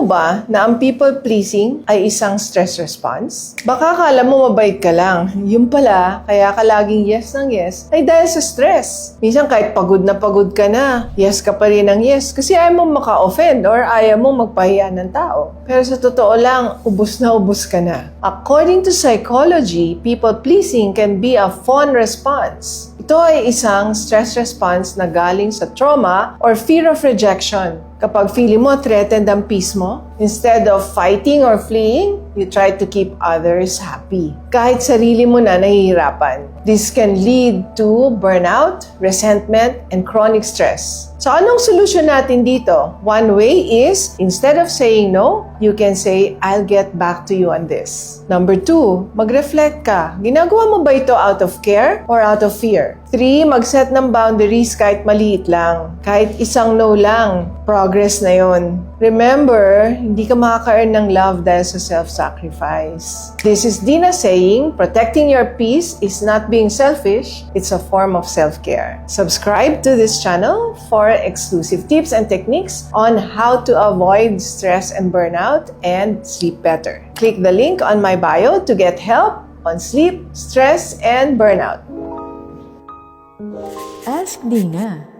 mo ba na ang people-pleasing ay isang stress response? Baka akala mo mabait ka lang. Yung pala, kaya ka laging yes ng yes, ay dahil sa stress. Minsan kahit pagod ka na, yes ka pa rin ng yes kasi ayaw mo maka-offend or ayaw mo magpahiya ng tao. Pero sa totoo lang, ubos ka na. According to psychology, people-pleasing can be a fawn response. Ito ay isang stress response na galing sa trauma or fear of rejection. Kapag feeling mo threatened ang peace mo, instead of fighting or fleeing, you try to keep others happy. Kahit sarili mo na nahihirapan. This can lead to burnout, resentment, and chronic stress. So anong solusyon natin dito? One way is, instead of saying no, you can say, I'll get back to you on this. Number 2, mag-reflect ka. Ginagawa mo ba ito out of care or out of fear? 3, mag-set ng boundaries kahit maliit lang. Kahit isang no lang, progress na yon. Remember, hindi ka makaka-earn ng love dahil sa self-sacrifice. This is Dina saying, protecting your peace is not being selfish, it's a form of self-care. Subscribe to this channel for exclusive tips and techniques on how to avoid stress and burnout and sleep better. Click the link on my bio to get help on sleep, stress, and burnout. Ask Dina.